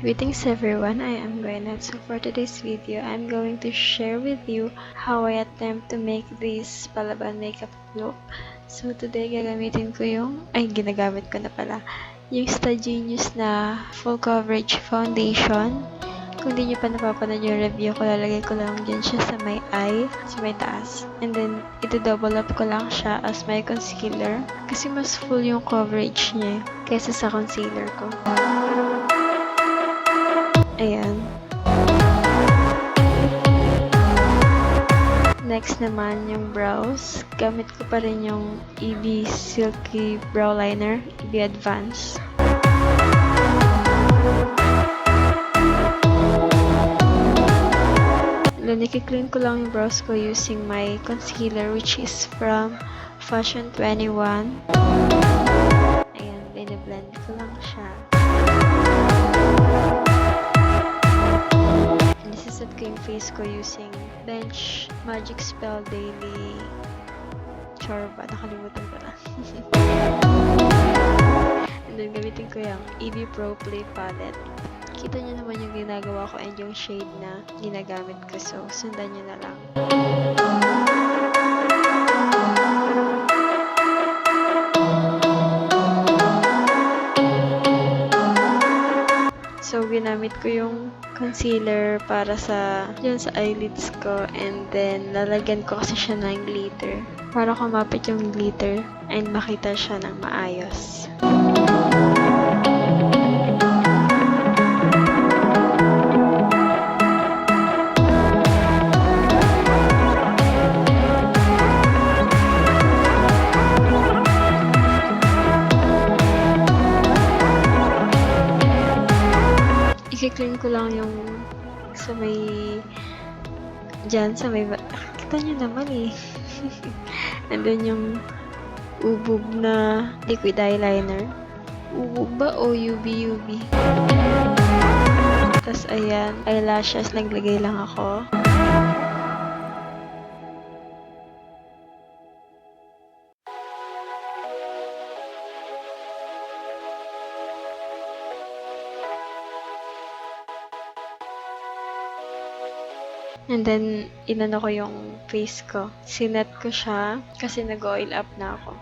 Greetings everyone, I am Gwyneth. So for today's video, I'm going to share with you how I attempt to make this PALABAN makeup look. So today gagamitin ko ginagamit ko na pala, yung Stagenius na full coverage foundation. Kung di nyo pa napapanood yung review ko, lalagay ko lang dyan siya sa may eye, sa may taas. And then, ito-double up ko lang siya as my concealer. Kasi mas full yung coverage niya kaysa sa concealer ko. Ayan. Next naman yung brows. Gamit ko pa rin yung silky brow liner, Advance. Niki-clean ko lang yung brows ko using my concealer which is from Fashion 21. Ayan, bine-blend ko lang siya. Set ko yung face ko using Bench Magic Spell Daily Chorba. Nakalimutan ko na. And then gamitin ko yung EB Pro Play Palette. Kita nyo naman yung ginagawa ko and yung shade na ginagamit ko. So, sundan nyo na lang. So, ginamit ko yung concealer para dyan sa eyelids ko, and then lalagyan ko kasi siya ng glitter para kumapit yung glitter and makita siya ng maayos. I-clean ko lang yung sa may kita nyo naman eh. And then yung Ubub na liquid eyeliner. Ubub ba o UB? Tapos ayan, eyelashes, naglagay lang ako. And then, inano ko yung face ko. Sinet ko siya kasi nag-oil up na ako.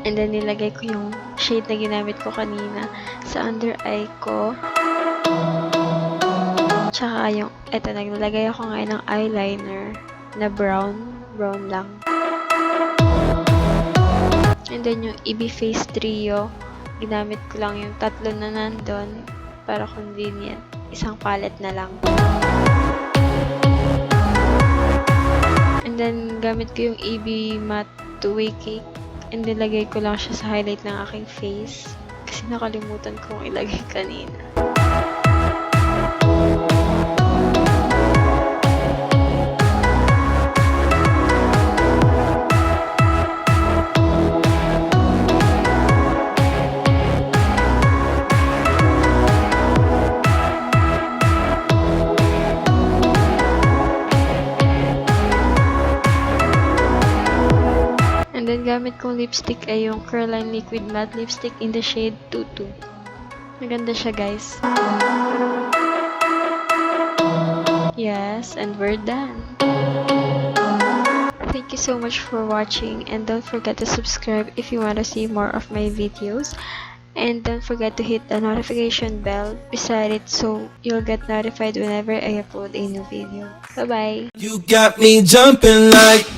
And then, nilagay ko yung shade na ginamit ko kanina sa under eye ko. Tsaka yung, naglagay ako ngayon ng eyeliner na brown lang. And then, yung EB Face Trio, ginamit ko lang yung tatlo na nandun para convenient. Isang palette na lang. And then, gamit ko yung EB Matte Two-Way Cake. And nilagay ko lang siya sa highlight ng aking face. Kasi nakalimutan kong ilagay kanina. And then, gamit kong lipstick ay yung Careline Liquid Matte Lipstick in the shade Tutu. Maganda siya, guys. Yes, and we're done. Thank you so much for watching, and don't forget to subscribe if you want to see more of my videos. And don't forget to hit the notification bell beside it so you'll get notified whenever I upload a new video. Bye-bye! You got me jumping like